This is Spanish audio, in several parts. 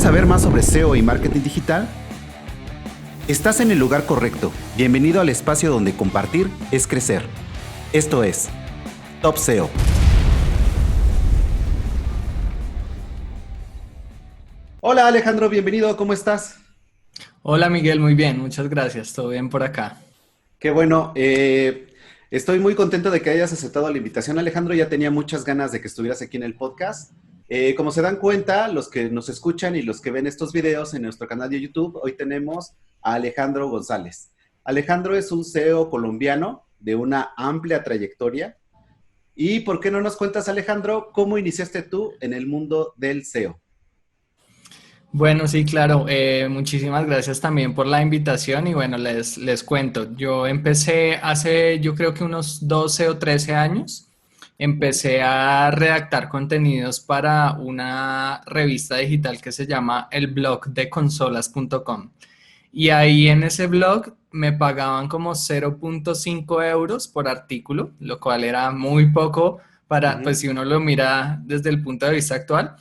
saber más sobre SEO y marketing digital? Estás en el lugar correcto. Bienvenido al espacio donde compartir es crecer. Esto es Top SEO. Hola Alejandro, bienvenido, ¿cómo estás? Hola Miguel, muy bien, muchas gracias, todo bien por acá. Qué bueno, estoy muy contento de que hayas aceptado la invitación, Alejandro. Ya tenía muchas ganas de que estuvieras aquí en el podcast. Como se dan cuenta, los que nos escuchan y los que ven estos videos en nuestro canal de YouTube, hoy tenemos a Alejandro González. Alejandro es un CEO colombiano de una amplia trayectoria. ¿Y por qué no nos cuentas, Alejandro, cómo iniciaste tú en el mundo del SEO? Bueno, sí, claro, muchísimas gracias también por la invitación y bueno, les cuento, yo empecé hace yo creo que unos 12 o 13 años, Ujú. empecé a redactar contenidos para una revista digital que se llama el blog de consolas.com. Y ahí en ese blog me pagaban como 0,5 euros por artículo, lo cual era muy poco para, pues Ujú. si uno lo mira desde el punto de vista actual,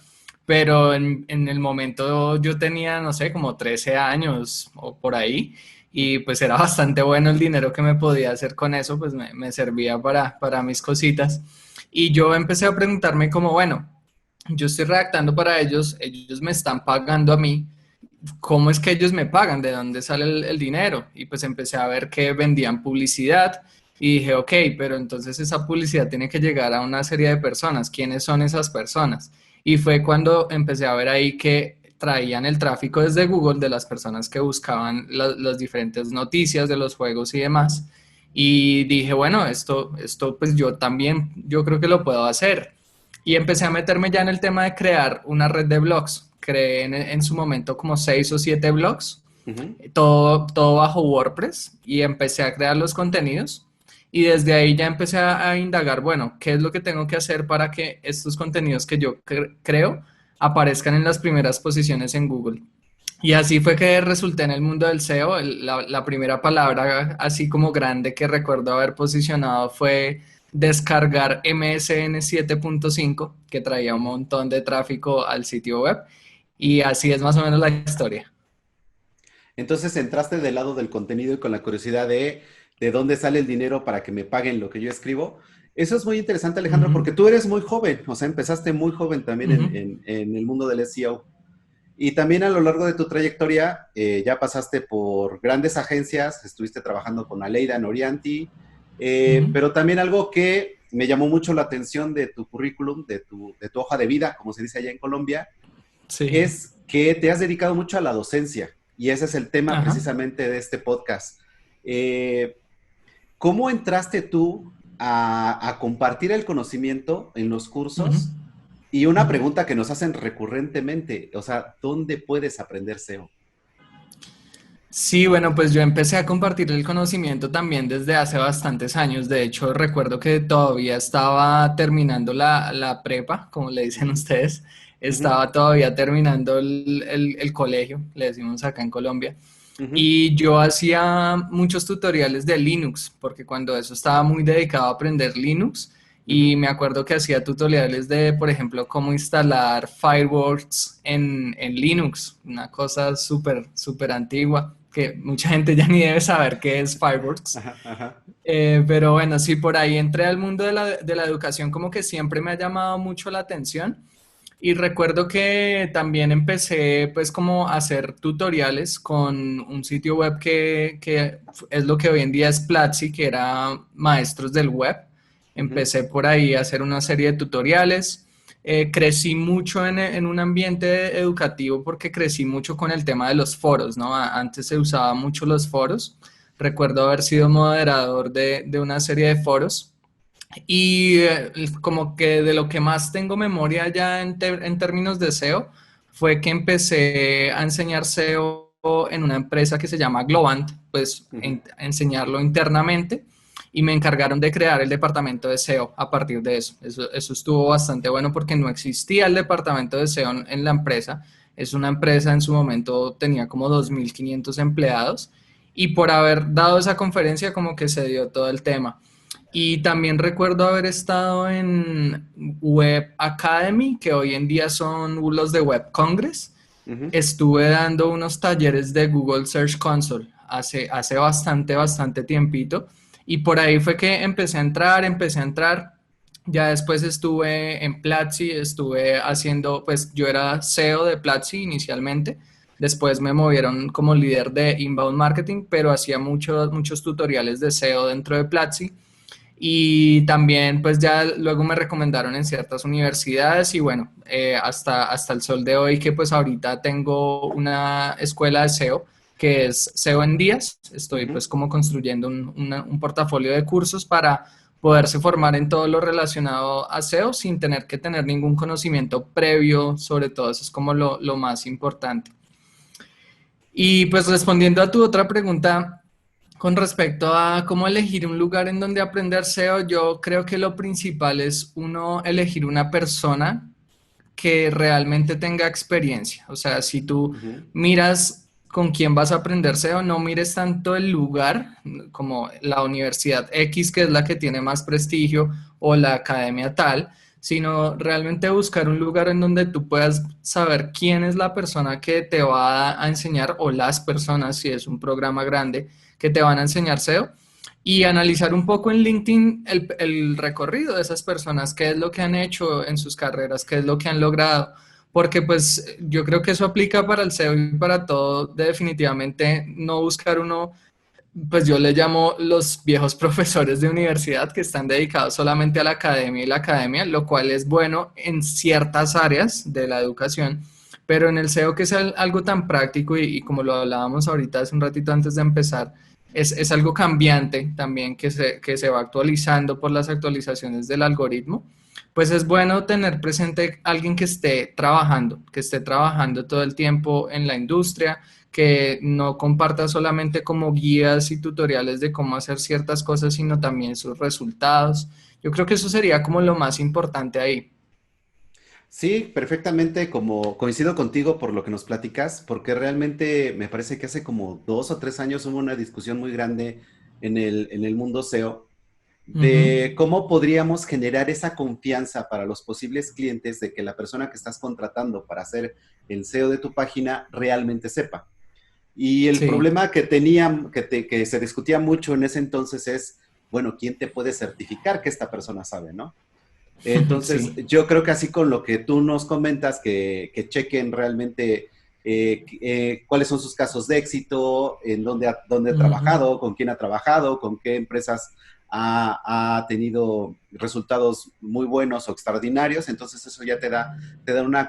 pero en el momento yo tenía, no sé, como 13 años o por ahí, y pues era bastante bueno el dinero que me podía hacer con eso, pues me servía para mis cositas. Y yo empecé a preguntarme como, bueno, yo estoy redactando para ellos, ellos me están pagando a mí. ¿Cómo es que ellos me pagan? ¿De dónde sale el dinero? Y pues empecé a ver que vendían publicidad y dije, ok, pero entonces esa publicidad tiene que llegar a una serie de personas. ¿Quiénes son esas personas? Y fue cuando empecé a ver ahí que traían el tráfico desde Google de las personas que buscaban las diferentes noticias de los juegos y demás. Y dije, bueno, esto pues yo también, yo creo que lo puedo hacer. Y empecé a meterme ya en el tema de crear una red de blogs. Creé en su momento como 6 o 7 blogs, Ujú. todo bajo WordPress, y empecé a crear los contenidos. Y desde ahí ya empecé a indagar, bueno, ¿qué es lo que tengo que hacer para que estos contenidos que yo creo aparezcan en las primeras posiciones en Google? Y así fue que resulté en el mundo del SEO. La primera palabra así como grande que recuerdo haber posicionado fue descargar MSN 7.5, que traía un Ujú. montón de tráfico al sitio web. Y así es más o menos la historia. Entonces entraste del lado del contenido y con la curiosidad de dónde sale el dinero para que me paguen lo que yo escribo. Eso es muy interesante, Alejandro, Ujú, porque tú eres muy joven, o sea, empezaste muy joven también ujú, en el mundo del SEO. Y también a lo largo de tu trayectoria ya pasaste por grandes agencias, estuviste trabajando con Aleida Norianti, ujú. pero también algo que me llamó mucho la atención de tu currículum, de tu hoja de vida, como se dice allá en Colombia, Sí, es que te has dedicado mucho a la docencia y ese es el tema ajá. precisamente de este podcast. Eh, ¿Cómo entraste tú a compartir el conocimiento en los Ujú, cursos? Y una ujú. pregunta que nos hacen recurrentemente, o sea, ¿dónde puedes aprender SEO? Sí, bueno, pues yo empecé a compartir el conocimiento también desde hace bastantes años. De hecho, recuerdo que todavía estaba terminando la prepa, como le dicen Ujú. ustedes. Ujú. Estaba todavía terminando el colegio, le decimos acá en Colombia. Ujú. Y yo hacía muchos tutoriales de Linux, porque cuando eso estaba muy dedicado a aprender Linux, Ujú. y me acuerdo que hacía tutoriales de, por ejemplo, cómo instalar Fireworks en Linux, una cosa súper, súper antigua, que mucha gente ya ni debe saber qué es Fireworks. Ajá, ajá. Pero bueno, sí, por ahí entré al mundo de la educación, como que siempre me ha llamado mucho la atención. Y recuerdo que también empecé pues como a hacer tutoriales con un sitio web que es lo que hoy en día es Platzi, que era Maestros del Web. Ujú. Empecé por ahí a hacer una serie de tutoriales. Crecí mucho en un ambiente educativo porque crecí mucho con el tema de los foros, ¿no? Antes se usaba mucho los foros. Recuerdo haber sido moderador de una serie de foros. Y como que de lo que más tengo memoria ya en términos de SEO fue que empecé a enseñar SEO en una empresa que se llama Globant, pues Ujú. a enseñarlo internamente, y me encargaron de crear el departamento de SEO a partir de eso. Eso estuvo bastante bueno porque no existía el departamento de SEO en la empresa. Es una empresa, en su momento tenía como 2.500 empleados, y por haber dado esa conferencia como que se dio todo el tema. Y también recuerdo haber estado en Web Academy, que hoy en día son los de Web Congress, Ujú. estuve dando unos talleres de Google Search Console hace bastante tiempito y por ahí fue que empecé a entrar. Ya después estuve en Platzi, estuve haciendo, pues yo era CEO de Platzi inicialmente, después me movieron como líder de Inbound Marketing, pero hacía muchos tutoriales de SEO dentro de Platzi. Y también pues ya luego me recomendaron en ciertas universidades y bueno, hasta el sol de hoy que pues ahorita tengo una escuela de SEO que es SEO en días. Estoy Ujú. pues como construyendo un portafolio de cursos para poderse formar en todo lo relacionado a SEO sin tener que tener ningún conocimiento previo sobre todo. Eso es como lo más importante. Y pues respondiendo a tu otra pregunta, con respecto a cómo elegir un lugar en donde aprender SEO, yo creo que lo principal es uno elegir una persona que realmente tenga experiencia. O sea, si tú Ujú. miras con quién vas a aprender SEO, no mires tanto el lugar como la universidad X, que es la que tiene más prestigio, o la academia tal, sino realmente buscar un lugar en donde tú puedas saber quién es la persona que te va a enseñar o las personas, si es un programa grande, que te van a enseñar SEO y analizar un poco en LinkedIn el recorrido de esas personas, qué es lo que han hecho en sus carreras, qué es lo que han logrado, porque pues yo creo que eso aplica para el SEO y para todo, definitivamente no buscar uno, pues yo le llamo los viejos profesores de universidad que están dedicados solamente a la academia y la academia, lo cual es bueno en ciertas áreas de la educación, pero en el SEO que es algo tan práctico y como lo hablábamos ahorita hace un ratito antes de empezar, es algo cambiante también que se va actualizando por las actualizaciones del algoritmo, pues es bueno tener presente alguien que esté trabajando todo el tiempo en la industria, que no comparta solamente como guías y tutoriales de cómo hacer ciertas cosas, sino también sus resultados. Yo creo que eso sería como lo más importante ahí. Sí, perfectamente, como coincido contigo por lo que nos platicas, porque realmente me parece que hace como 2 o 3 años hubo una discusión muy grande en el mundo SEO Ujú. de cómo podríamos generar esa confianza para los posibles clientes de que la persona que estás contratando para hacer el SEO de tu página realmente sepa. Y el Sí, problema que tenía, que se discutía mucho en ese entonces es, bueno, ¿quién te puede certificar que esta persona sabe, no? Entonces, sí. yo creo que así con lo que tú nos comentas, que chequen realmente cuáles son sus casos de éxito, en dónde ha Ujú. trabajado, con quién ha trabajado, con qué empresas ha tenido resultados muy buenos o extraordinarios, entonces eso ya te da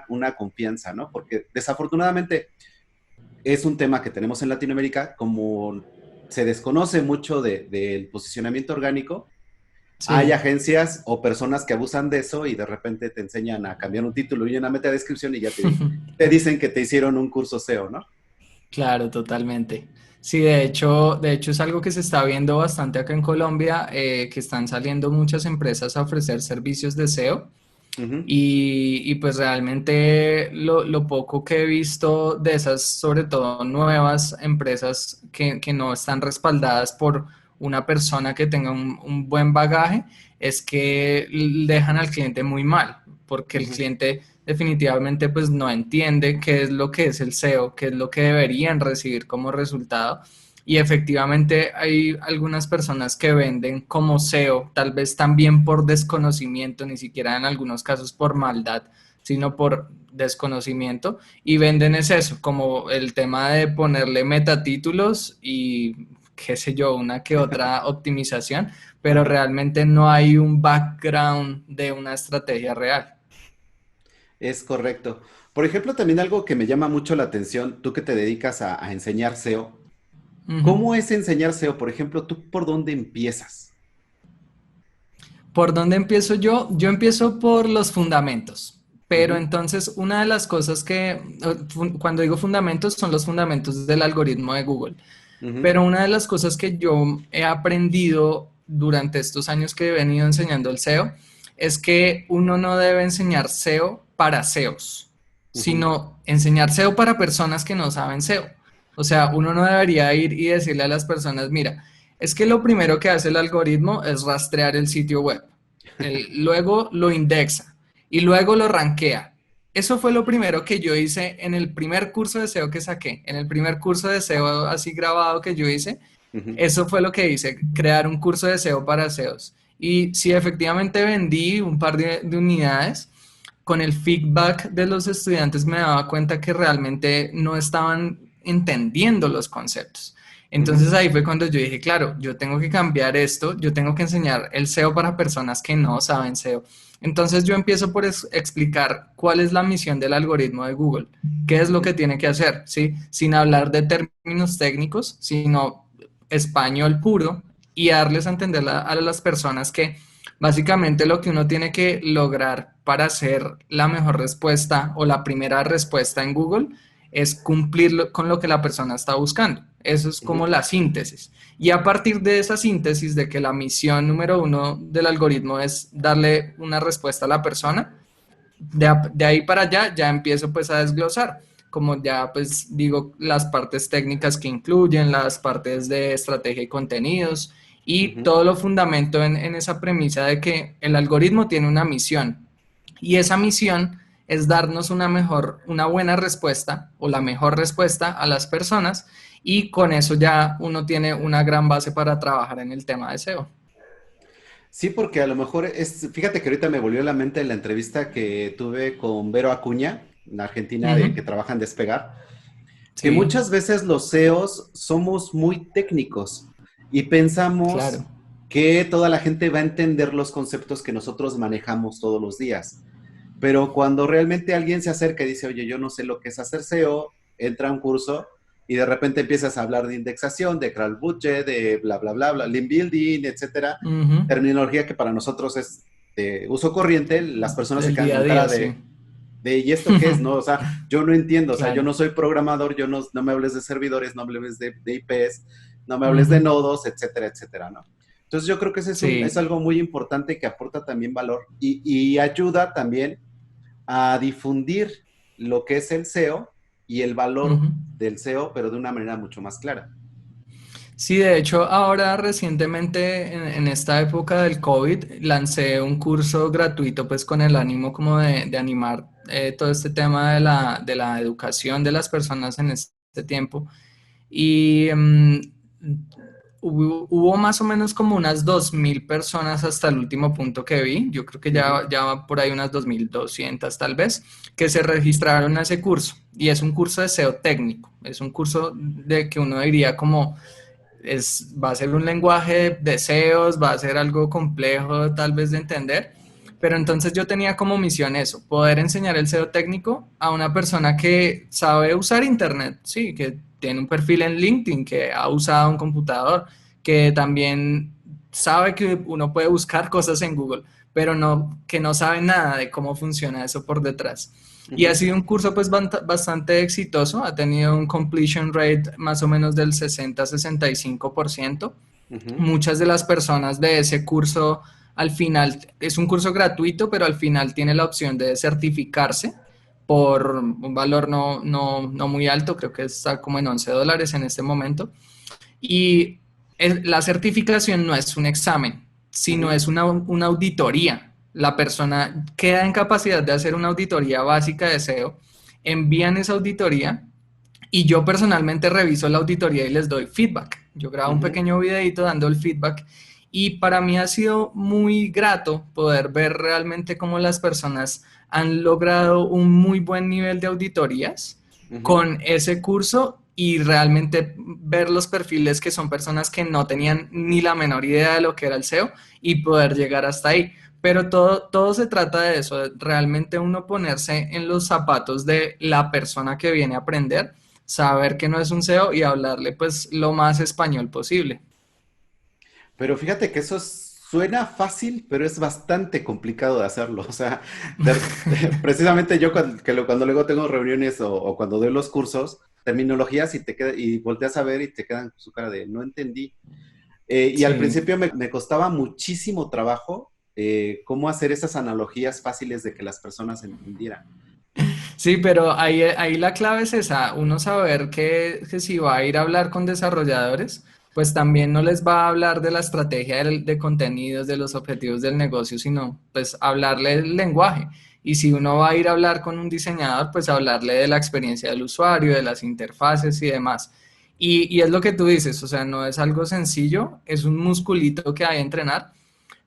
una confianza, ¿no? Porque desafortunadamente es un tema que tenemos en Latinoamérica, como se desconoce mucho del posicionamiento orgánico, hay Sí. agencias o personas que abusan de eso y de repente te enseñan a cambiar un título y una meta descripción y ya te dicen que te hicieron un curso SEO, ¿no? Claro, totalmente. Sí, de hecho es algo que se está viendo bastante acá en Colombia, que están saliendo muchas empresas a ofrecer servicios de SEO. Ujú. Y pues realmente lo poco que he visto de esas, sobre todo nuevas empresas que no están respaldadas por una persona que tenga un buen bagaje, es que dejan al cliente muy mal, porque el Ujú. cliente definitivamente pues no entiende qué es lo que es el SEO, qué es lo que deberían recibir como resultado. Y efectivamente hay algunas personas que venden como SEO, tal vez también por desconocimiento, ni siquiera en algunos casos por maldad, sino por desconocimiento, y venden es eso, como el tema de ponerle metatítulos y qué sé yo, una que otra optimización, pero Ajá. realmente no hay un background de una estrategia real. Es correcto. Por ejemplo, también algo que me llama mucho la atención, tú que te dedicas a enseñar SEO, Ujú. ¿cómo es enseñar SEO? Por ejemplo, ¿tú por dónde empiezas? ¿Por dónde empiezo yo? Yo empiezo por los fundamentos, pero Ujú. entonces una de las cosas cuando digo fundamentos, son los fundamentos del algoritmo de Google, Ujú. pero una de las cosas que yo he aprendido durante estos años que he venido enseñando el SEO es que uno no debe enseñar SEO para SEOs, Ujú. sino enseñar SEO para personas que no saben SEO. O sea, uno no debería ir y decirle a las personas, mira, es que lo primero que hace el algoritmo es rastrear el sitio web. Luego lo indexa y luego lo rankea. eso fue lo primero que yo hice en el primer curso de SEO que saqué, en el primer curso de SEO así grabado que yo hice. Ujú. Eso fue lo que hice, crear un curso de SEO para SEOs. Y sí, efectivamente vendí un par de unidades. Con el feedback de los estudiantes me daba cuenta que realmente no estaban entendiendo los conceptos. Ujú. Entonces ahí fue cuando yo dije, claro, yo tengo que cambiar esto, yo tengo que enseñar el SEO para personas que no saben SEO. Entonces yo empiezo por explicar cuál es la misión del algoritmo de Google, qué es lo que tiene que hacer, ¿sí? Sin hablar de términos técnicos, sino español puro y darles a entender a las personas que básicamente lo que uno tiene que lograr para hacer la mejor respuesta o la primera respuesta en Google es cumplir con lo que la persona está buscando. Eso es como Ujú. la síntesis. Y a partir de esa síntesis de que la misión número uno del algoritmo es darle una respuesta a la persona, de ahí para allá ya empiezo pues a desglosar, como ya pues digo las partes técnicas que incluyen, las partes de estrategia y contenidos y Ujú. todo lo fundamento en esa premisa de que el algoritmo tiene una misión y esa misión es darnos una buena respuesta o la mejor respuesta a las personas y con eso ya uno tiene una gran base para trabajar en el tema de SEO. Sí, porque a lo mejor es, fíjate que ahorita me volvió a la mente la entrevista que tuve con Vero Acuña, una argentina Uh -huh. que trabaja en Despegar, que Sí, muchas veces los CEOs somos muy técnicos y claro. pensamos que toda la gente va a entender los conceptos que nosotros manejamos todos los días. Pero cuando realmente alguien se acerca y dice, oye, yo no sé lo que es hacer SEO, entra a un curso y de repente empiezas a hablar de indexación, de crawl budget, de bla, bla, bla, bla, link building, etcétera, Uh -huh. terminología que para nosotros es de uso corriente, las personas se Del quedan día a con cara día, sí. ¿y esto qué es? No, o sea, yo no entiendo, o sea, yo Claro. no soy programador, yo no, no me hables de servidores, no me hables de IPs, no me Uh hables de -huh. nodos, etcétera, etcétera, ¿no? Entonces yo creo que ese es Sí, algo muy importante que aporta también valor y ayuda también a difundir lo que es el SEO y el uh valor -huh. del SEO, pero de una manera mucho más clara. Sí, de hecho, ahora recientemente, en esta época del COVID, lancé un curso gratuito, pues con el ánimo como de animar todo este tema de la educación de las personas en este tiempo. Y hubo más o menos como unas 2.000 personas hasta el último punto que vi, yo creo que Uh -huh. ya va por ahí unas 2.200 tal vez, que se registraron a ese curso. Y es un curso de SEO técnico, es un curso de que uno diría como va a ser un lenguaje de deseos, va a ser algo complejo tal vez de entender, pero entonces yo tenía como misión eso, poder enseñar el SEO técnico a una persona que sabe usar Internet, sí, que tiene un perfil en LinkedIn, que ha usado un computador, que también sabe que uno puede buscar cosas en Google, pero no, que no sabe nada de cómo funciona eso por detrás. Uh Y ha -huh. sido un curso pues bastante exitoso, ha tenido un completion rate más o menos del 60-65%. Uh -huh. Muchas de las personas de ese curso al final, es un curso gratuito, pero al final tiene la opción de certificarse por un valor no muy alto, creo que está como en $11 en este momento. Y la certificación no es un examen, Uh sino -huh. es una auditoría. La persona queda en capacidad de hacer una auditoría básica de SEO, envían esa auditoría y yo personalmente reviso la auditoría y les doy feedback. Yo grabo Uh un -huh. pequeño videito dando el feedback y para mí ha sido muy grato poder ver realmente cómo las personas han logrado un muy buen nivel de auditorías Uh -huh. con ese curso y realmente ver los perfiles que son personas que no tenían ni la menor idea de lo que era el SEO y poder llegar hasta ahí. Pero todo se trata de eso, de realmente uno ponerse en los zapatos de la persona que viene a aprender, saber que no es un SEO y hablarle pues lo más español posible. Pero fíjate que suena fácil, pero es bastante complicado de hacerlo. O sea, precisamente yo cuando luego tengo reuniones o cuando doy los cursos, terminologías y volteas a ver y te quedan con su cara de no entendí. Y al Sí, principio me costaba muchísimo trabajo cómo hacer esas analogías fáciles de que las personas entendieran. sí, pero ahí la clave es esa, uno saber que si va a ir a hablar con desarrolladores, pues también no les va a hablar de la estrategia de contenidos, de los objetivos del negocio, sino pues hablarle el lenguaje. Y si uno va a ir a hablar con un diseñador, pues hablarle de la experiencia del usuario, de las interfaces y demás. Y es lo que tú dices, o sea, no es algo sencillo, es un musculito que hay que entrenar,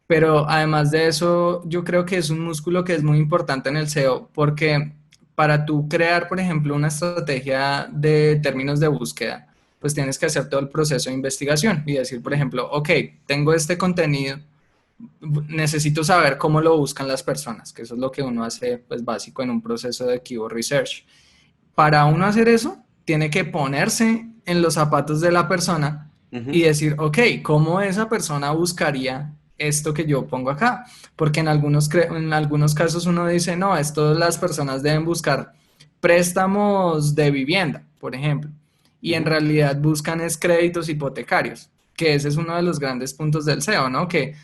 pero además de eso, yo creo que es un músculo que es muy importante en el SEO, porque para tú crear, por ejemplo, una estrategia de términos de búsqueda, pues tienes que hacer todo el proceso de investigación y decir, por ejemplo, ok, tengo este contenido, necesito saber cómo lo buscan las personas, que eso es lo que uno hace, pues básico en un proceso de keyword research. Para uno hacer eso, tiene que ponerse en los zapatos de la persona y Ujú. decir, ok, ¿cómo esa persona buscaría esto que yo pongo acá? Porque en algunos casos uno dice, no, esto las personas deben buscar préstamos de vivienda, por ejemplo, y en Ujú. realidad buscan es créditos hipotecarios, que ese es uno de los grandes puntos del SEO, ¿no? Que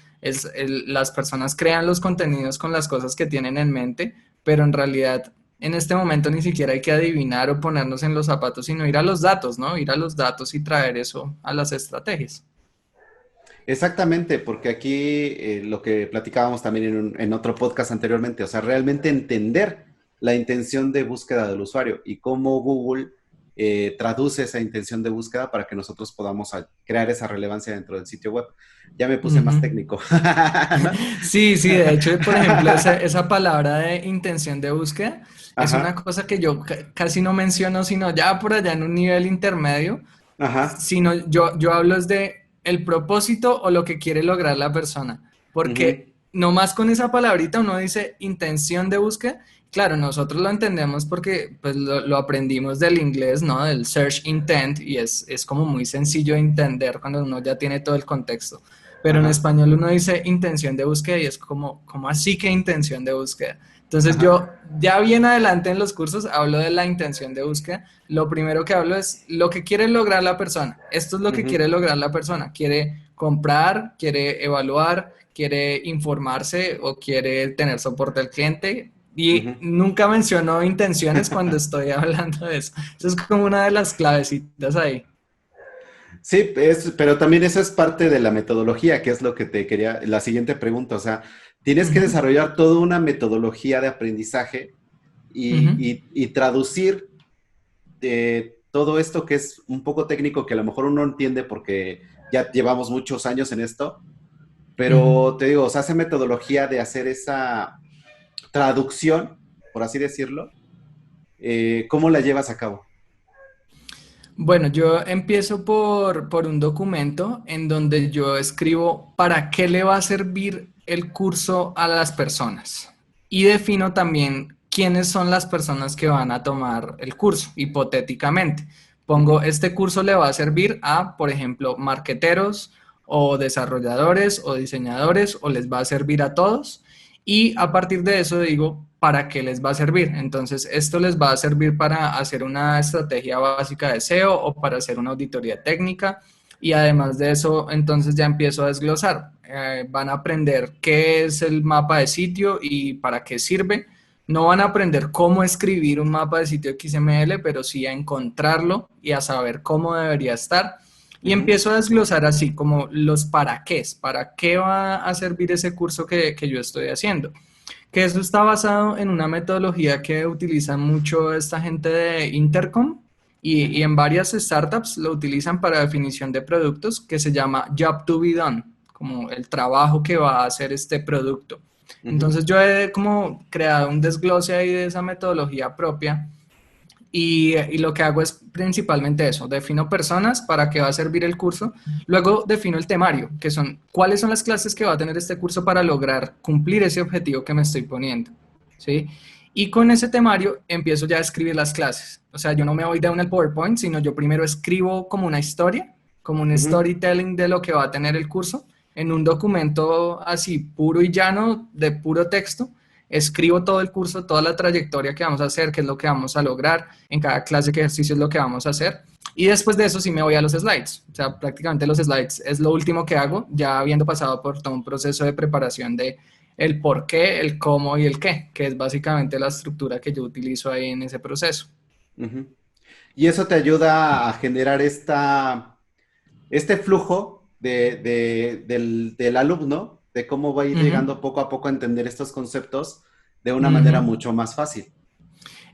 las personas crean los contenidos con las cosas que tienen en mente, pero en realidad en este momento ni siquiera hay que adivinar o ponernos en los zapatos, sino ir a los datos, ¿no? Ir a los datos y traer eso a las estrategias. Exactamente, porque aquí lo que platicábamos también en otro podcast anteriormente, o sea, realmente entender la intención de búsqueda del usuario y cómo Google traduce esa intención de búsqueda para que nosotros podamos crear esa relevancia dentro del sitio web. Ya me puse más Ujú. técnico, ¿no? Sí, sí, de hecho, por ejemplo, esa palabra de intención de búsqueda es una Ajá, cosa que yo casi no menciono, sino ya por allá en un nivel intermedio, ajá, sino yo hablo es de el propósito o lo que quiere lograr la persona, ujú, porque nomás con esa palabrita uno dice intención de búsqueda, claro, nosotros lo entendemos porque pues lo aprendimos del inglés, ¿no? Del search intent y es como muy sencillo de entender cuando uno ya tiene todo el contexto, pero en ajá, español uno dice intención de búsqueda y es como así que intención de búsqueda. Entonces ajá, yo ya bien adelante en los cursos hablo de la intención de búsqueda. Lo primero que hablo es lo que quiere lograr la persona. Esto es lo que ujú, quiere lograr la persona. Quiere comprar, quiere evaluar, quiere informarse o quiere tener soporte al cliente. ujú. Y nunca menciono intenciones cuando estoy hablando de eso. Eso es como una de las clavecitas ahí. Sí, pero también eso es parte de la metodología, que es lo que te quería, la siguiente pregunta, o sea, tienes que Ujú, desarrollar toda una metodología de aprendizaje ujú, y traducir todo esto que es un poco técnico, que a lo mejor uno entiende porque ya llevamos muchos años en esto, ujú. pero te digo, o sea, esa metodología de hacer esa traducción, por así decirlo, ¿cómo la llevas a cabo? Bueno, yo empiezo por un documento en donde yo escribo para qué le va a servir el curso a las personas y defino también quiénes son las personas que van a tomar el curso, hipotéticamente. Pongo, Ujú, este curso le va a servir a, por ejemplo, marqueteros o desarrolladores o diseñadores o les va a servir a todos y a partir de eso digo, ¿para qué les va a servir? Entonces, esto les va a servir para hacer una estrategia básica de SEO o para hacer una auditoría técnica. Y además de eso, entonces ya empiezo a desglosar. Van a aprender qué es el mapa de sitio y para qué sirve. No van a aprender cómo escribir un mapa de sitio XML, pero sí a encontrarlo y a saber cómo debería estar. Y ujú, empiezo a desglosar así como los para qué va a servir ese curso que yo estoy haciendo. Que eso está basado en una metodología que utilizan mucho esta gente de Intercom y ujú, en varias startups lo utilizan para definición de productos que se llama Job to be done, como el trabajo que va a hacer este producto. ujú. Entonces yo he como creado un desglose ahí de esa metodología propia y lo que hago es principalmente eso, defino personas para qué va a servir el curso, luego defino el temario, que son cuáles son las clases que va a tener este curso para lograr cumplir ese objetivo que me estoy poniendo, ¿sí? Y con ese temario empiezo ya a escribir las clases. O sea, yo no me voy de una al PowerPoint, sino yo primero escribo como una historia, como un Ujú, storytelling de lo que va a tener el curso en un documento así puro y llano, de puro texto. Escribo todo el curso, toda la trayectoria que vamos a hacer, qué es lo que vamos a lograr en cada clase, qué ejercicio es lo que vamos a hacer. Y después de eso sí me voy a los slides. O sea, prácticamente los slides es lo último que hago, ya habiendo pasado por todo un proceso de preparación de el por qué, el cómo y el qué, que es básicamente la estructura que yo utilizo ahí en ese proceso. ujú. Y eso te ayuda a generar este flujo del alumno, de cómo va a ir Uh -huh, llegando poco a poco a entender estos conceptos, de una manera Ujú. mucho más fácil.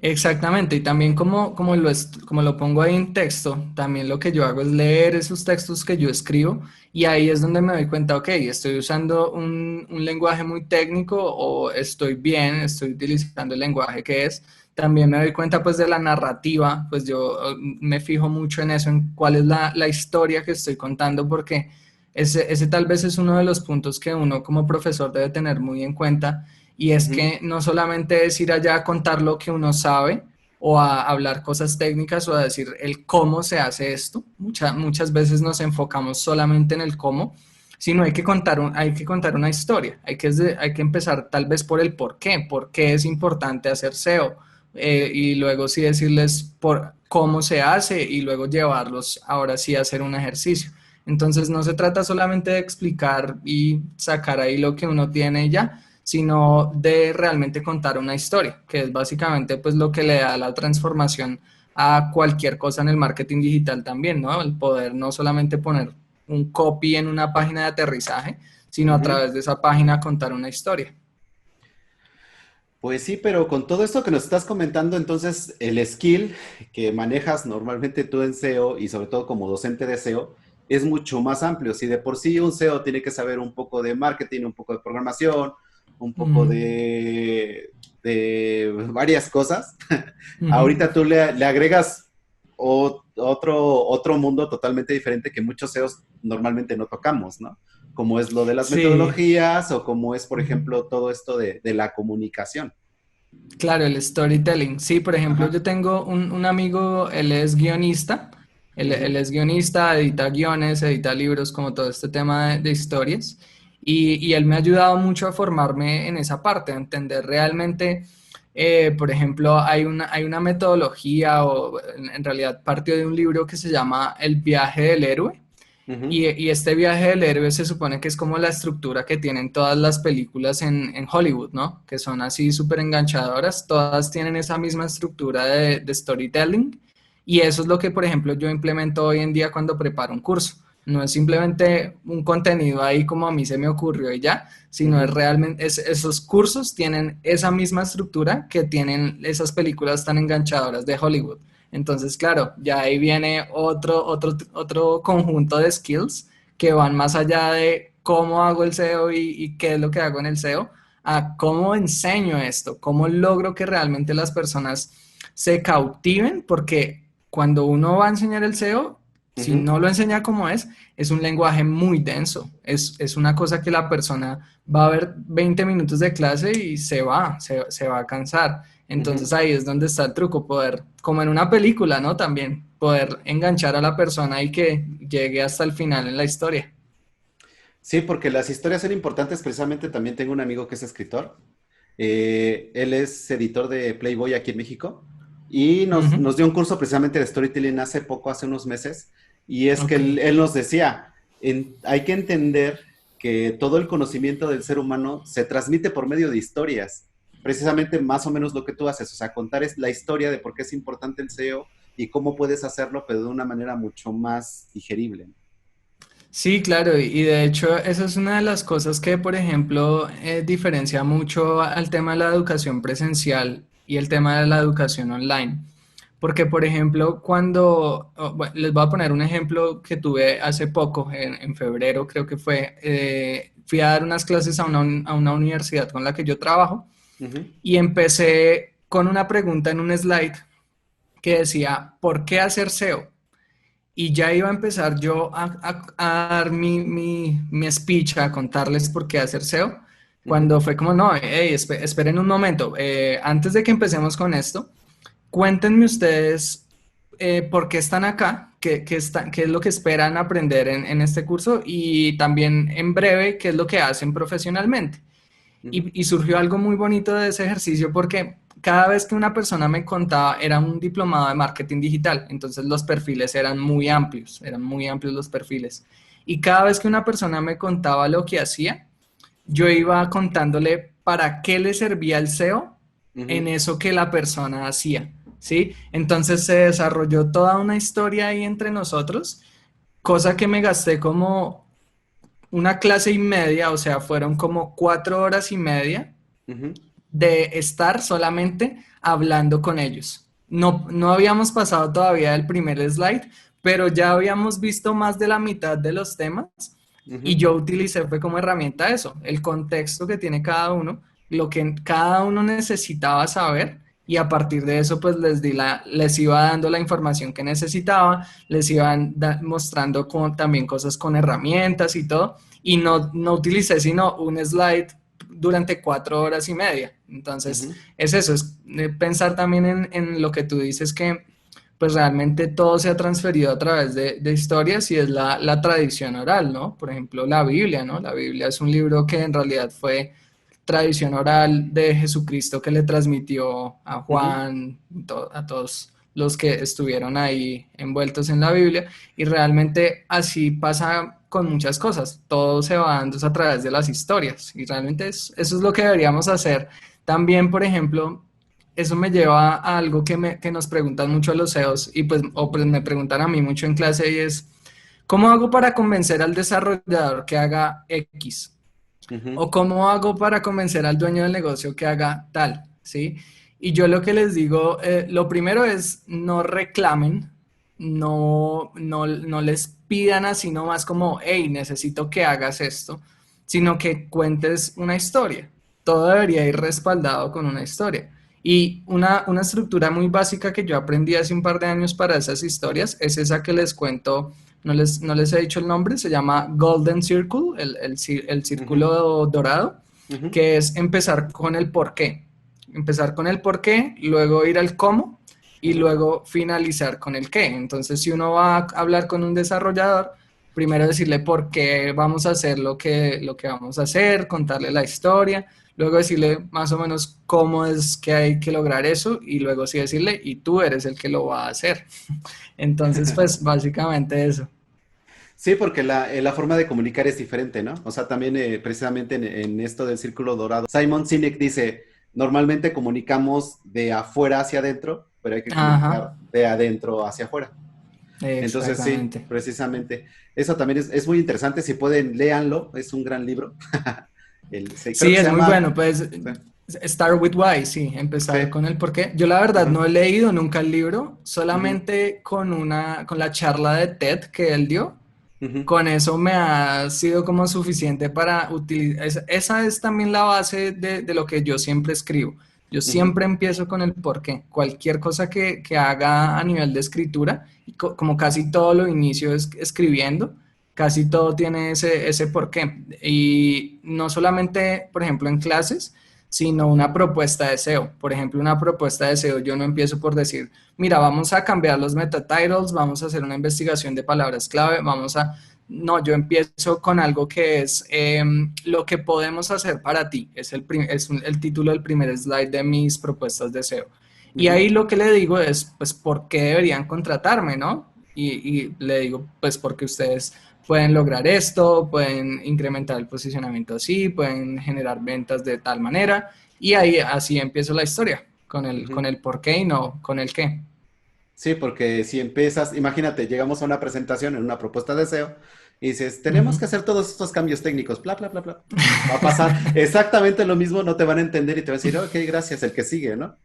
Exactamente, y también como lo pongo ahí en texto, también lo que yo hago es leer esos textos que yo escribo y ahí es donde me doy cuenta, ok, estoy usando un lenguaje muy técnico o estoy bien, estoy utilizando el lenguaje que es. También me doy cuenta pues de la narrativa, pues yo me fijo mucho en eso, en cuál es la historia que estoy contando, porque ese tal vez es uno de los puntos que uno como profesor debe tener muy en cuenta y es Ujú. que no solamente es ir allá a contar lo que uno sabe o a hablar cosas técnicas o a decir el cómo se hace esto. Muchas veces nos enfocamos solamente en el cómo, sino hay que contar una historia. Hay que empezar tal vez por qué es importante hacer SEO. Y luego sí decirles por cómo se hace y luego llevarlos ahora sí a hacer un ejercicio. Entonces no se trata solamente de explicar y sacar ahí lo que uno tiene y ya, sino de realmente contar una historia, que es básicamente pues lo que le da la transformación a cualquier cosa en el marketing digital también, ¿no? El poder no solamente poner un copy en una página de aterrizaje, sino a Ujú. través de esa página contar una historia. Pues sí, pero con todo esto que nos estás comentando, entonces el skill que manejas normalmente tú en SEO y sobre todo como docente de SEO es mucho más amplio. Si de por sí un SEO tiene que saber un poco de marketing, un poco de programación, un poco Ujú, de varias cosas, ujú. ahorita tú le agregas otro mundo totalmente diferente que muchos SEOs normalmente no tocamos, ¿no? Como es lo de las Sí. metodologías o como es, por Ujú. ejemplo, todo esto de la comunicación. Claro, el storytelling. Sí, por ejemplo, Ajá. yo tengo un amigo, él es guionista, él Ujú. es guionista, edita guiones, edita libros, como todo este tema de historias, y él me ha ayudado mucho a formarme en esa parte, a entender realmente, por ejemplo, hay una metodología, o en realidad partió de un libro que se llama El viaje del héroe, Ujú. y este viaje del héroe se supone que es como la estructura que tienen todas las películas en Hollywood, ¿no? Que son así súper enganchadoras, todas tienen esa misma estructura de storytelling y eso es lo que, por ejemplo, yo implemento hoy en día cuando preparo un curso. No es simplemente un contenido ahí como a mí se me ocurrió y ya, sino es Ujú. realmente, esos cursos tienen esa misma estructura que tienen esas películas tan enganchadoras de Hollywood. Entonces, claro, ya ahí viene otro conjunto de skills que van más allá de cómo hago el SEO y qué es lo que hago en el SEO, a cómo enseño esto, cómo logro que realmente las personas se cautiven, porque cuando uno va a enseñar el SEO, si Ujú. no lo enseña como es un lenguaje muy denso, es una cosa que la persona va a ver 20 minutos de clase y se va a cansar. Entonces Ujú. ahí es donde está el truco, poder, como en una película, ¿no? También poder enganchar a la persona y que llegue hasta el final en la historia. Sí, porque las historias son importantes. Precisamente también tengo un amigo que es escritor. Él es editor de Playboy aquí en México y Ujú. nos dio un curso precisamente de storytelling hace poco, hace unos meses. Y es que Ok. él nos decía, hay que entender que todo el conocimiento del ser humano se transmite por medio de historias. Precisamente más o menos lo que tú haces, o sea, contar es la historia de por qué es importante el SEO y cómo puedes hacerlo, pero de una manera mucho más digerible. Sí, claro, y de hecho esa es una de las cosas que, por ejemplo, diferencia mucho al tema de la educación presencial y el tema de la educación online. Porque, por ejemplo, bueno, les voy a poner un ejemplo que tuve hace poco, en febrero creo que fue, fui a dar unas clases a una universidad con la que yo trabajo Ujú. y empecé con una pregunta en un slide que decía, ¿por qué hacer SEO? Y ya iba a empezar yo a dar mi speech, a contarles por qué hacer SEO, Ujú. cuando fue como, no, hey, esperen un momento, antes de que empecemos con esto, cuéntenme ustedes por qué están acá, qué es lo que esperan aprender en este curso y también en breve qué es lo que hacen profesionalmente. Ujú. Y surgió algo muy bonito de ese ejercicio porque cada vez que una persona me contaba era un diplomado de marketing digital, entonces los perfiles eran muy amplios los perfiles. Y cada vez que una persona me contaba lo que hacía, yo iba contándole para qué le servía el SEO en Ujú. eso que la persona hacía, ¿sí? Entonces se desarrolló toda una historia ahí entre nosotros, cosa que me gasté como una clase y media, o sea, fueron como 4 horas y media Ujú. de estar solamente hablando con ellos. No, no habíamos pasado todavía el primer slide, pero ya habíamos visto más de la mitad de los temas y Ujú. yo utilicé fue como herramienta eso, el contexto que tiene cada uno, lo que cada uno necesitaba saber y a partir de eso pues les iba dando la información que necesitaba, les iban mostrando también cosas con herramientas y todo y no utilicé sino un slide durante 4 horas y media. Entonces, Ujú. es eso, es pensar también en lo que tú dices que pues realmente todo se ha transferido a través de historias y es la tradición oral, ¿no? Por ejemplo, la Biblia, ¿no? La Biblia es un libro que en realidad fue tradición oral de Jesucristo que le transmitió a Ujú. Juan, a todos los que estuvieron ahí envueltos en la Biblia y realmente así pasa con muchas cosas, todo se va dando a través de las historias y realmente eso es lo que deberíamos hacer. También, por ejemplo, eso me lleva a algo que nos preguntan mucho los CEOs y pues, o pues me preguntan a mí mucho en clase y es, ¿cómo hago para convencer al desarrollador que haga X? Ujú. ¿O cómo hago para convencer al dueño del negocio que haga tal? ¿Sí? Y yo lo que les digo, lo primero es no reclamen, no les pidan así nomás como, hey, necesito que hagas esto, sino que cuentes una historia. Todo debería ir respaldado con una historia. Y una estructura muy básica que yo aprendí hace un par de años para esas historias es esa que les cuento, no les he dicho el nombre, se llama Golden Circle, el Ujú. círculo dorado, Ujú. que es empezar con el por qué. Empezar con el por qué, luego ir al cómo y Ujú. luego finalizar con el qué. Entonces, si uno va a hablar con un desarrollador, primero decirle por qué vamos a hacer lo que vamos a hacer, contarle la historia, luego decirle más o menos cómo es que hay que lograr eso y luego sí decirle, y tú eres el que lo va a hacer. Entonces, pues básicamente eso. Sí, porque la forma de comunicar es diferente, ¿no? O sea, también precisamente en esto del círculo dorado, Simon Sinek dice, normalmente comunicamos de afuera hacia adentro, pero hay que comunicar Ajá, de adentro hacia afuera. Entonces, sí, exactamente. precisamente. Eso también es muy interesante. Si pueden, léanlo. Es un gran libro. Creo Sí, que se es muy llama... bueno, pues Sí, start with why, sí, sí, empezar con el por qué. Yo la verdad ujú, no he leído nunca el libro, ujú, solamente con la charla de TED que él dio, ujú, con eso me ha sido como suficiente para utilizar. Esa es también la base de lo que yo siempre escribo. Yo ujú. siempre empiezo con el por qué. Cualquier cosa que haga a nivel de escritura, y como casi todo lo inicio escribiendo, casi todo tiene ese por qué. Y no solamente, por ejemplo, en clases, sino una propuesta de SEO. Por ejemplo, una propuesta de SEO, yo no empiezo por decir, mira, vamos a cambiar los meta titles, vamos a hacer una investigación de palabras clave, vamos a no, yo empiezo con algo que es lo que podemos hacer para ti. Es el título del primer slide de mis propuestas de SEO. Y Ujú. ahí lo que le digo es, pues, ¿por qué deberían contratarme, no? Y le digo, pues, porque ustedes pueden lograr esto, pueden incrementar el posicionamiento así, pueden generar ventas de tal manera. Y ahí así empiezo la historia, con Ujú. el por qué y no con el qué. Sí, porque si empiezas, imagínate, llegamos a una presentación en una propuesta de SEO y dices, tenemos Ujú. que hacer todos estos cambios técnicos, bla, bla, bla, bla. Va a pasar exactamente lo mismo, no te van a entender y te van a decir, ok, gracias, el que sigue, ¿no?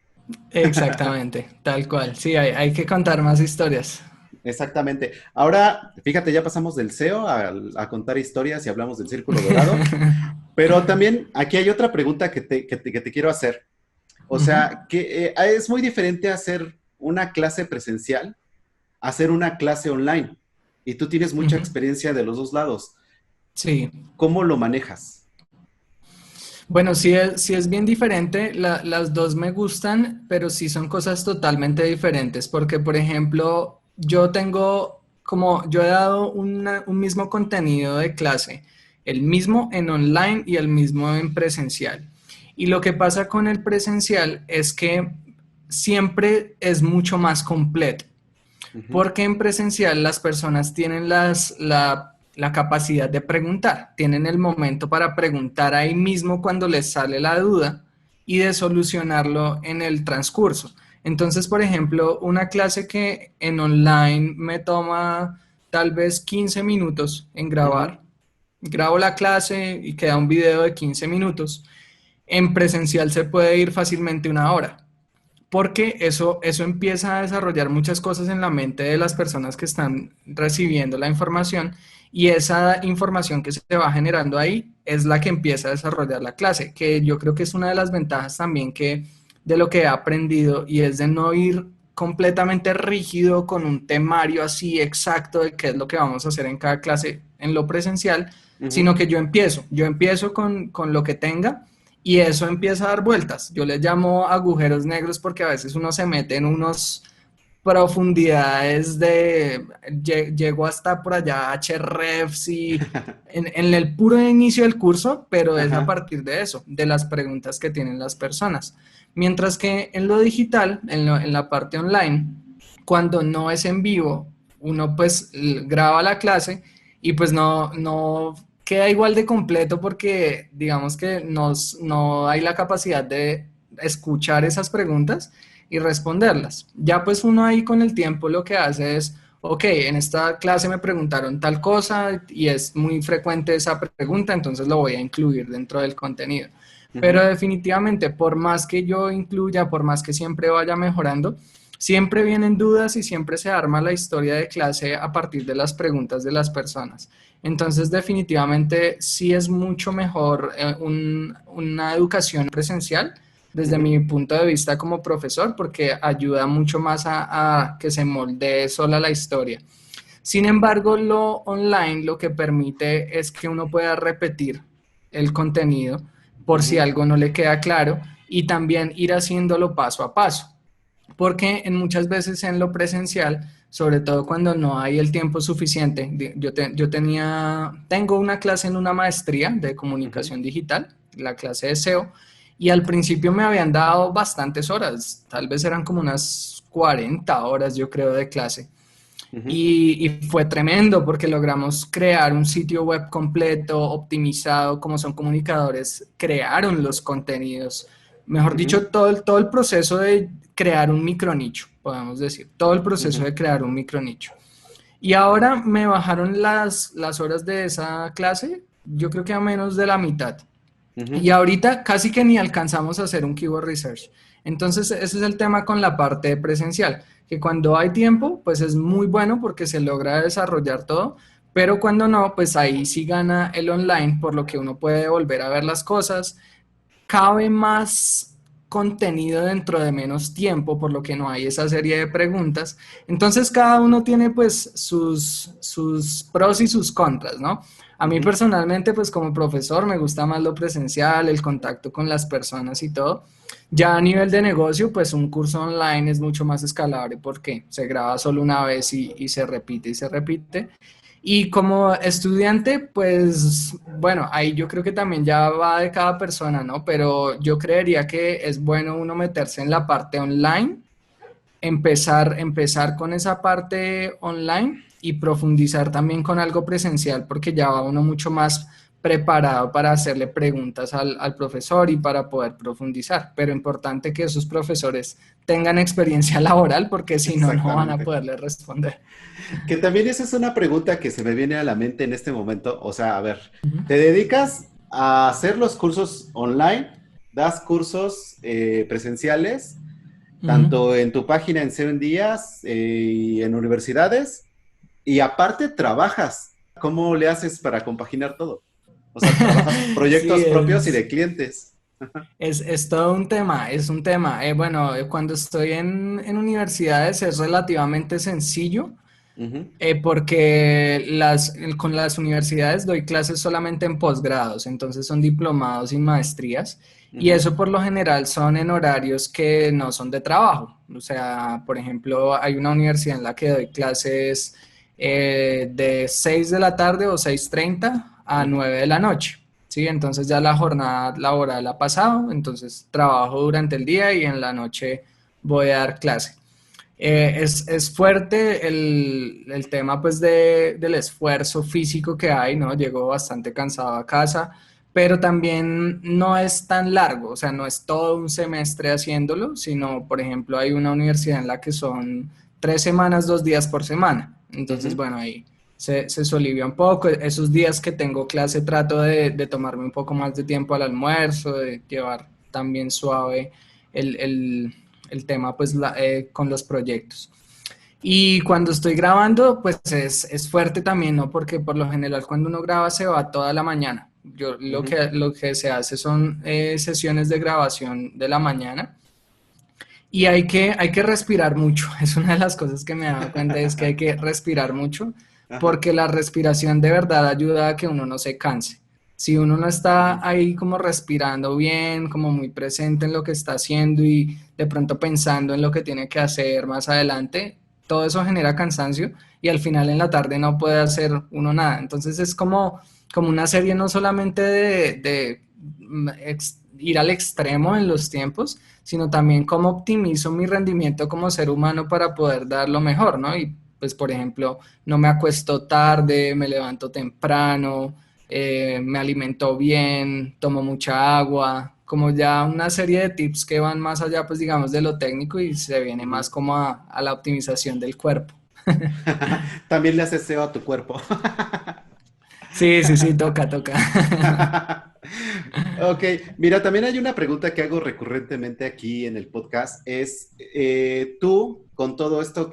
Exactamente, tal cual. Sí, hay que contar más historias. Exactamente. Ahora, fíjate, ya pasamos del SEO a contar historias y hablamos del círculo dorado, pero también aquí hay otra pregunta que te quiero hacer. O Ujú, sea, que es muy diferente hacer una clase presencial a hacer una clase online. Y tú tienes mucha ujú. experiencia de los dos lados. Sí, ¿Cómo lo manejas? bueno, sí es bien diferente. Las dos me gustan, pero sí son cosas totalmente diferentes. Porque, por ejemplo, yo he dado un mismo contenido de clase, el mismo en online y el mismo en presencial. Y lo que pasa con el presencial es que siempre es mucho más completo. Ujú. Porque en presencial las personas tienen la capacidad de preguntar, tienen el momento para preguntar ahí mismo cuando les sale la duda y de solucionarlo en el transcurso. Entonces, por ejemplo, una clase que en online me toma tal vez 15 minutos en Ujú. grabar, grabo la clase y queda un video de 15 minutos. En presencial se puede ir fácilmente una hora, porque eso empieza a desarrollar muchas cosas en la mente de las personas que están recibiendo la información, y esa información que se va generando ahí es la que empieza a desarrollar la clase, que yo creo que es una de las ventajas también que de lo que he aprendido, y es de no ir completamente rígido con un temario así exacto de qué es lo que vamos a hacer en cada clase en lo presencial, sino Ujú. que yo empiezo con lo que tenga, y eso empieza a dar vueltas. Yo les llamo agujeros negros porque a veces uno se mete en unos profundidades llego hasta por allá hrefs y en el puro inicio del curso, pero es a Ajá. partir de eso, de las preguntas que tienen las personas. Mientras que en lo digital, en la parte online, cuando no es en vivo, uno pues graba la clase y pues no queda igual de completo porque digamos que no hay la capacidad de escuchar esas preguntas y responderlas. Ya pues uno ahí con el tiempo lo que hace es, ok, en esta clase me preguntaron tal cosa y es muy frecuente esa pregunta, entonces lo voy a incluir dentro del contenido. Pero Ujú. definitivamente, por más que yo incluya, por más que siempre vaya mejorando, siempre vienen dudas y siempre se arma la historia de clase a partir de las preguntas de las personas. Entonces, definitivamente sí es mucho mejor una educación presencial desde Ujú. mi punto de vista como profesor, porque ayuda mucho más a que se moldee sola la historia. Sin embargo, lo online lo que permite es que uno pueda repetir el contenido por si Ujú. algo no le queda claro, y también ir haciéndolo paso a paso, porque en muchas veces en lo presencial, sobre todo cuando no hay el tiempo suficiente, tengo una clase en una maestría de Ujú. comunicación digital, la clase de SEO, y al principio me habían dado bastantes horas, tal vez eran como unas 40 horas yo creo de clase. Ujú. Y fue tremendo porque logramos crear un sitio web completo, optimizado, como son comunicadores, crearon los contenidos. Mejor Ujú. dicho, todo el proceso de crear un micronicho, podemos decir, todo el proceso Ujú. de crear un micronicho. Y ahora me bajaron las horas de esa clase, yo creo que a menos de la mitad. Ujú. Y ahorita casi que ni alcanzamos a hacer un keyword research. Entonces, ese es el tema con la parte presencial, que cuando hay tiempo, pues es muy bueno porque se logra desarrollar todo, pero cuando no, pues ahí sí gana el online, por lo que uno puede volver a ver las cosas, cabe más contenido dentro de menos tiempo, por lo que no hay esa serie de preguntas. Entonces cada uno tiene pues sus pros y sus contras, ¿no? A mí Ujú. personalmente pues como profesor me gusta más lo presencial, el contacto con las personas y todo. Ya a nivel de negocio pues un curso online es mucho más escalable porque se graba solo una vez y se repite y se repite. Y como estudiante, pues bueno, ahí yo creo que también ya va de cada persona, ¿no? Pero yo creería que es bueno uno meterse en la parte online, empezar con esa parte online y profundizar también con algo presencial, porque ya va uno mucho más preparado para hacerle preguntas al profesor y para poder profundizar. Pero importante que esos profesores tengan experiencia laboral, porque si no, no van a Exactamente. poderle responder. Que también esa es una pregunta que se me viene a la mente en este momento. O sea, a ver, Ujú, ¿te dedicas a hacer los cursos online? ¿Das cursos presenciales? ujú. Tanto en tu página en 100 días y en universidades. Y aparte trabajas. ¿Cómo le haces para compaginar todo? O sea, trabajas Sí, proyectos propios y de clientes. es todo un tema, es un tema. Bueno, cuando estoy en universidades es relativamente sencillo, Ujú. porque con las universidades doy clases solamente en posgrados, entonces son diplomados y maestrías, y Ujú. eso por lo general son en horarios que no son de trabajo. O sea, por ejemplo, hay una universidad en la que doy clases de 6 de la tarde o 6:30 a Ujú. 9 de la noche. Sí, entonces ya la jornada laboral ha pasado, entonces trabajo durante el día y en la noche voy a dar clase. Es fuerte el tema pues del esfuerzo físico que hay, ¿no? Llego bastante cansado a casa, pero también no es tan largo, o sea, no es todo un semestre haciéndolo, sino, por ejemplo, hay una universidad en la que son 3 semanas, 2 días por semana. Entonces, Ujú. bueno, ahí. se solivia un poco. Esos días que tengo clase trato de tomarme un poco más de tiempo al almuerzo, de llevar también suave el, el- el tema pues con los proyectos. Y cuando estoy grabando, pues es fuerte también, ¿no? Porque por lo general cuando uno graba se va toda la mañana. Yo Ujú. lo que se hace son sesiones de grabación de la mañana y hay que respirar mucho. Es una de las cosas que me he dado cuenta, es que hay que respirar mucho Ajá. porque la respiración de verdad ayuda a que uno no se canse. Si uno no está Ujú. ahí como respirando bien, como muy presente en lo que está haciendo y de pronto pensando en lo que tiene que hacer más adelante, todo eso genera cansancio y al final en la tarde no puede hacer uno nada. Entonces es como, como una serie no solamente ir al extremo en los tiempos, sino también cómo optimizo mi rendimiento como ser humano para poder dar lo mejor, ¿no? Y pues, por ejemplo, no me acuesto tarde, me levanto temprano, me alimento bien, tomo mucha agua, como ya una serie de tips que van más allá, pues digamos, de lo técnico y se viene más Ujú. como a la optimización del cuerpo. También le haces SEO a tu cuerpo. Sí, sí, sí, toca, toca. Ok, mira, también hay una pregunta que hago recurrentemente aquí en el podcast, es tú, con todo esto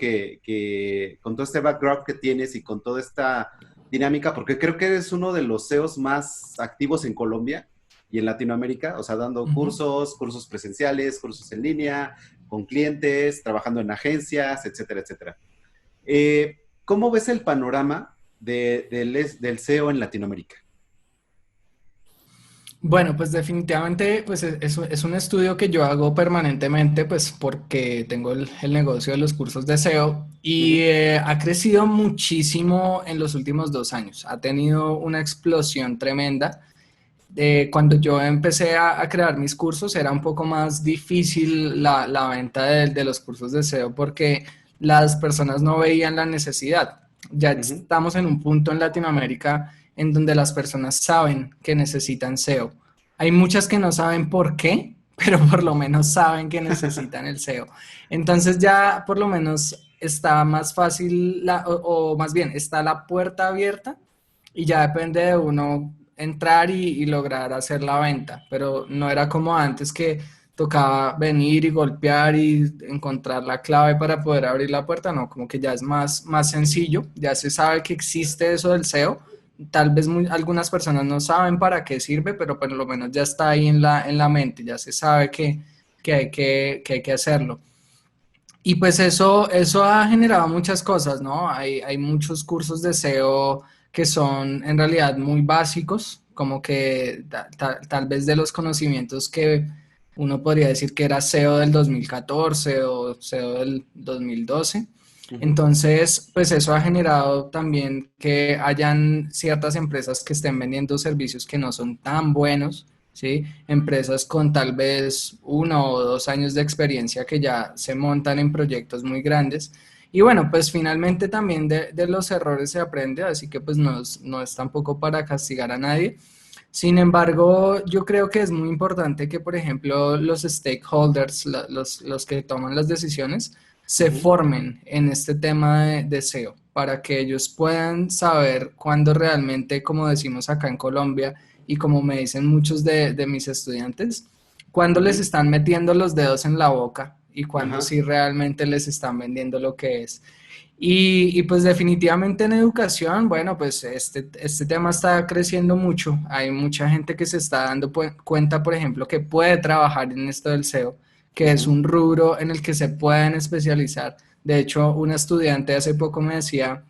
con todo este background que tienes y con toda esta dinámica, porque creo que eres uno de los SEOs más activos en Colombia y en Latinoamérica, o sea, dando Ujú. cursos presenciales, cursos en línea, con clientes, trabajando en agencias, etcétera, etcétera. ¿Cómo ves el panorama del SEO en Latinoamérica? Bueno, pues definitivamente pues es un estudio que yo hago permanentemente pues porque tengo el negocio de los cursos de SEO y Ujú. ha crecido muchísimo en los últimos 2 años. Ha tenido una explosión tremenda. Cuando yo empecé a crear mis cursos era un poco más difícil la venta de los cursos de SEO porque las personas no veían la necesidad. Ya Ujú. estamos en un punto en Latinoamérica en donde las personas saben que necesitan SEO. Hay muchas que no saben por qué, pero por lo menos saben que necesitan el SEO. Entonces ya por lo menos está más fácil, o más bien está la puerta abierta y ya depende de uno entrar y lograr hacer la venta, pero no era como antes que tocaba venir y golpear y encontrar la clave para poder abrir la puerta, no, como que ya es más sencillo, ya se sabe que existe eso del SEO, tal vez algunas personas no saben para qué sirve, pero por lo menos ya está ahí en la mente, ya se sabe que hay que hacerlo. Y pues eso ha generado muchas cosas, ¿no? Hay muchos cursos de SEO que son en realidad muy básicos, como que tal vez de los conocimientos que uno podría decir que era SEO del 2014 o SEO del 2012. Ujú. Entonces, pues eso ha generado también que hayan ciertas empresas que estén vendiendo servicios que no son tan buenos, ¿sí? Empresas con tal vez 1 o 2 años de experiencia que ya se montan en proyectos muy grandes. Y bueno, pues finalmente también de los errores se aprende, así que pues no es tampoco para castigar a nadie. Sin embargo, yo creo que es muy importante que, por ejemplo, los stakeholders, los que toman las decisiones, se Ujú. formen en este tema de SEO para que ellos puedan saber cuándo realmente, como decimos acá en Colombia y como me dicen muchos de mis estudiantes, cuándo les Ujú. están metiendo los dedos en la boca y cuándo Ajá. sí realmente les están vendiendo lo que es. Pues definitivamente en educación, bueno, pues este tema está creciendo mucho. Hay mucha gente que se está dando cuenta, por ejemplo, que puede trabajar en esto del SEO, que es Ujú. un rubro en el que se pueden especializar. De hecho, un estudiante hace poco me decía,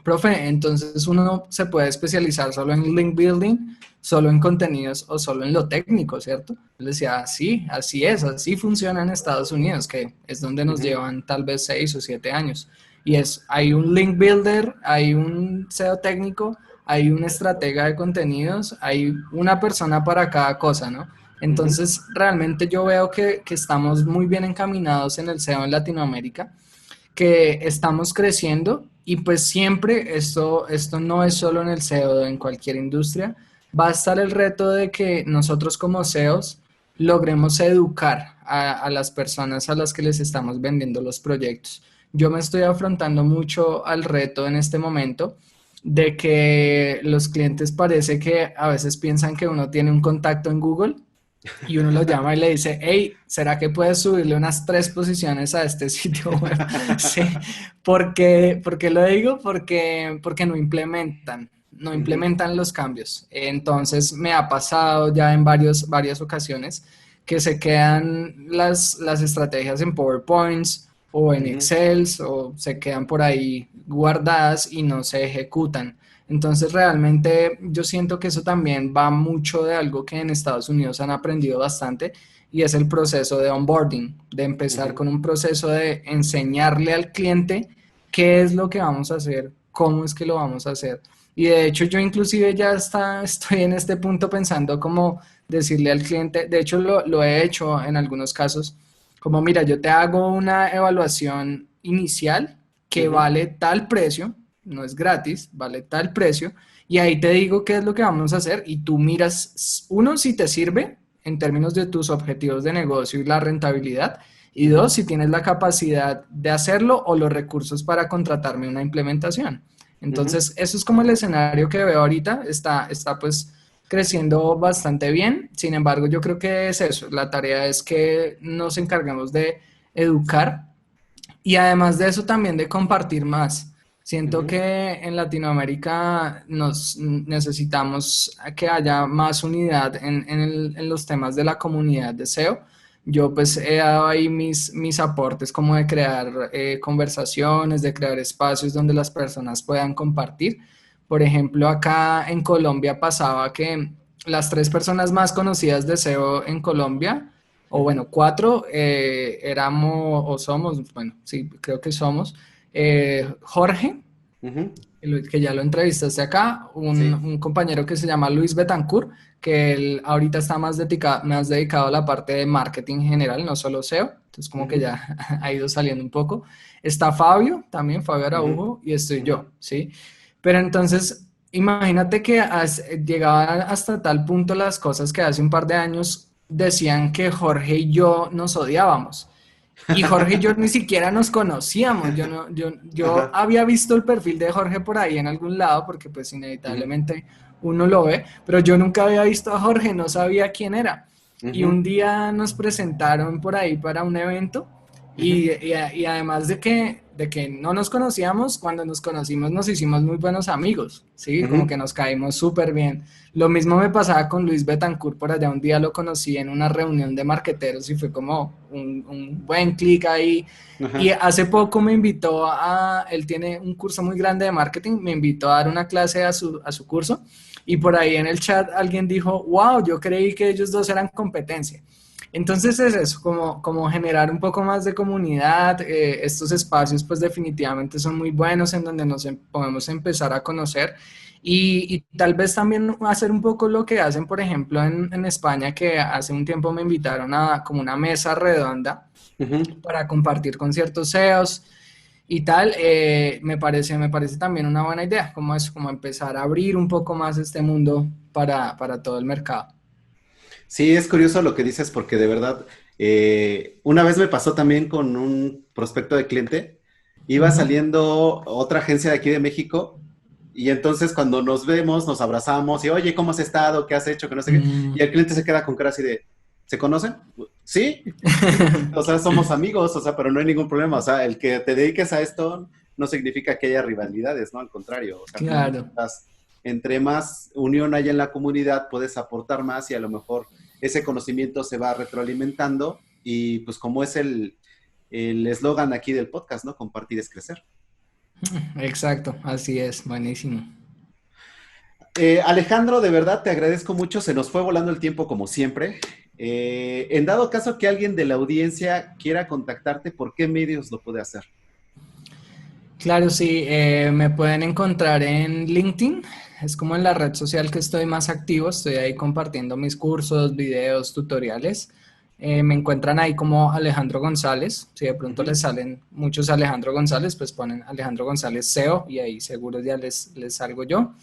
profe, entonces uno se puede especializar solo en link building, solo en contenidos o solo en lo técnico, ¿cierto? Yo le decía, sí, así es, así funciona en Estados Unidos, que es donde nos Ujú. llevan tal vez 6 o 7 años. Y hay un link builder, hay un SEO técnico, hay un estratega de contenidos, hay una persona para cada cosa, ¿no? Ujú. Entonces, realmente yo veo que estamos muy bien encaminados en el SEO en Latinoamérica, que estamos creciendo y pues siempre esto no es solo en el SEO, en cualquier industria, va a estar el reto de que nosotros como SEOs logremos educar a las personas a las que les estamos vendiendo los proyectos. Yo me estoy afrontando mucho al reto en este momento de que los clientes parece que a veces piensan que uno tiene un contacto en Google y uno lo llama y le dice, hey, ¿será que puedes subirle unas 3 posiciones a este sitio web? Sí, ¿por qué lo digo? Porque no Ujú, implementan los cambios. Entonces me ha pasado ya en varias ocasiones que se quedan las estrategias en PowerPoints o en ujú, Excel o se quedan por ahí guardadas y no se ejecutan. Entonces, realmente yo siento que eso también va mucho de algo que en Estados Unidos han aprendido bastante y es el proceso de onboarding, de empezar ujú. con un proceso de enseñarle al cliente qué es lo que vamos a hacer, cómo es que lo vamos a hacer. Y de hecho yo inclusive estoy en este punto pensando como decirle al cliente, de hecho lo he hecho en algunos casos, como mira, yo te hago una evaluación inicial que Ujú, vale tal precio, no es gratis, vale tal precio, y ahí te digo qué es lo que vamos a hacer y tú miras, uno, si te sirve en términos de tus objetivos de negocio y la rentabilidad, y dos, ujú, si tienes la capacidad de hacerlo o los recursos para contratarme una implementación. ujú, Entonces, eso es como el escenario que veo ahorita, está pues creciendo bastante bien, sin embargo, yo creo que es eso, la tarea es que nos encarguemos de educar y además de eso también de compartir más. Siento ujú. que en Latinoamérica nos necesitamos que haya más unidad en los temas de la comunidad de SEO. Yo pues he dado ahí mis aportes como de crear conversaciones, de crear espacios donde las personas puedan compartir. Por ejemplo, acá en Colombia pasaba que las 3 personas más conocidas de SEO en Colombia o Ujú, bueno, 4 éramos o somos, bueno, sí, creo que somos, Jorge, ujú. que ya lo entrevistaste acá, Sí. un compañero que se llama Luis Betancourt, que él ahorita está más dedicado a la parte de marketing en general, no solo SEO, entonces como que Ujú, ya ha ido saliendo un poco. Está Fabio, también Fabio ujú, Araujo, y estoy ujú, yo, ¿sí? Pero entonces, imagínate que llegaban hasta tal punto las cosas que hace un par de años decían que Jorge y yo nos odiábamos. Y Jorge y yo ni siquiera nos conocíamos. Yo no, yo Ajá. había visto el perfil de Jorge por ahí en algún lado, porque pues Ujú, inevitablemente uno lo ve, pero yo nunca había visto a Jorge, no sabía quién era. Y ujú, un día nos presentaron por ahí para un evento ujú, y además de que no nos conocíamos, cuando nos conocimos nos hicimos muy buenos amigos, ¿sí? Como ujú, que nos caímos súper bien. Lo mismo me pasaba con Luis Betancourt por allá. Un día lo conocí en una reunión de marqueteros y fue como un buen clic ahí. Y ajá. hace poco me invitó él tiene un curso muy grande de marketing, me invitó a dar una clase a su curso y por ahí en el chat alguien dijo, wow, yo creí que ellos dos eran competencia. Entonces es eso, como generar un poco más de comunidad, estos espacios pues definitivamente son muy buenos en donde podemos empezar a conocer y tal vez también hacer un poco lo que hacen, por ejemplo, en España, que hace un tiempo me invitaron a como una mesa redonda Ujú. para compartir con ciertos CEOs y tal, me parece también una buena idea, como es, como empezar a abrir un poco más este mundo para todo el mercado. Sí, es curioso lo que dices porque de verdad, una vez me pasó también con un prospecto de cliente, iba Ujú. saliendo otra agencia de aquí de México y entonces cuando nos vemos nos abrazamos y oye, ¿cómo has estado? ¿Qué has hecho? Que no sé qué. Y el Mm. cliente se queda con cara así de, ¿se conocen? Sí, o sea, somos amigos, o sea, pero no hay ningún problema. O sea, el que te dediques a esto no significa que haya rivalidades, ¿no? Al contrario, o sea, a final de Claro. cuentas, entre más unión haya en la comunidad, puedes aportar más y a lo mejor ese conocimiento se va retroalimentando y pues como es el eslogan aquí del podcast, ¿no? Compartir es crecer. Exacto, así es, buenísimo. Alejandro, de verdad te agradezco mucho, se nos fue volando el tiempo como siempre. En dado caso que alguien de la audiencia quiera contactarte, ¿por qué medios lo puede hacer? Claro, sí, me pueden encontrar en LinkedIn, es como en la red social que estoy más activo, estoy ahí compartiendo mis cursos, videos, tutoriales. Me encuentran ahí como Alejandro González, si de pronto Ujú, les salen muchos Alejandro González, pues ponen Alejandro González SEO y ahí seguro ya les salgo yo.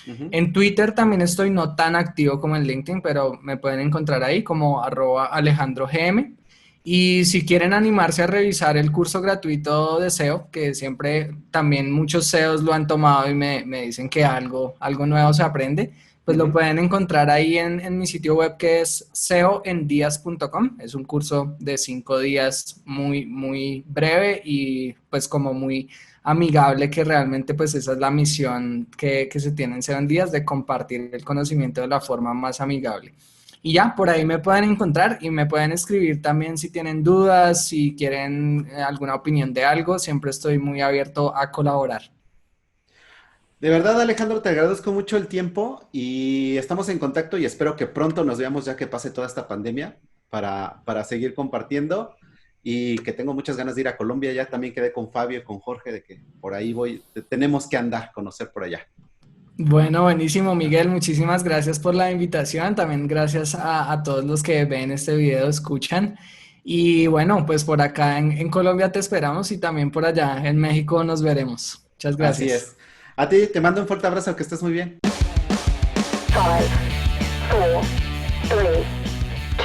ujú. En Twitter también estoy no tan activo como en LinkedIn, pero me pueden encontrar ahí como @AlejandroGM. Y si quieren animarse a revisar el curso gratuito de SEO, que siempre también muchos SEOs lo han tomado y me dicen que algo nuevo se aprende, pues lo Ujú. pueden encontrar ahí en mi sitio web que es seoendias.com. Es un curso de 5 días muy, muy breve y pues como muy amigable, que realmente pues esa es la misión que se tiene en SEO en Días, de compartir el conocimiento de la forma más amigable. Y ya, por ahí me pueden encontrar y me pueden escribir también si tienen dudas, si quieren alguna opinión de algo, siempre estoy muy abierto a colaborar. De verdad, Alejandro, te agradezco mucho el tiempo y estamos en contacto y espero que pronto nos veamos ya que pase toda esta pandemia para seguir compartiendo y que tengo muchas ganas de ir a Colombia. Ya también quedé con Fabio y con Jorge de que por ahí voy, tenemos que andar, conocer por allá. Bueno, buenísimo, Miguel, muchísimas gracias por la invitación, también gracias a todos los que ven este video, escuchan. Y bueno, pues por acá en Colombia te esperamos y también por allá en México nos veremos. Muchas Así gracias. es. A ti te mando un fuerte abrazo, que estés muy bien. 5, 4, 3,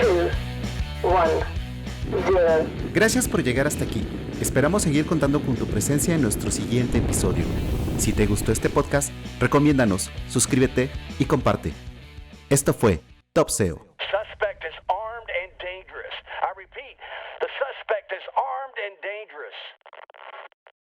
2, 1, 0. Gracias por llegar hasta aquí. Esperamos seguir contando con tu presencia en nuestro siguiente episodio. Si te gustó este podcast, recomiéndanos, suscríbete y comparte. Esto fue Top SEO.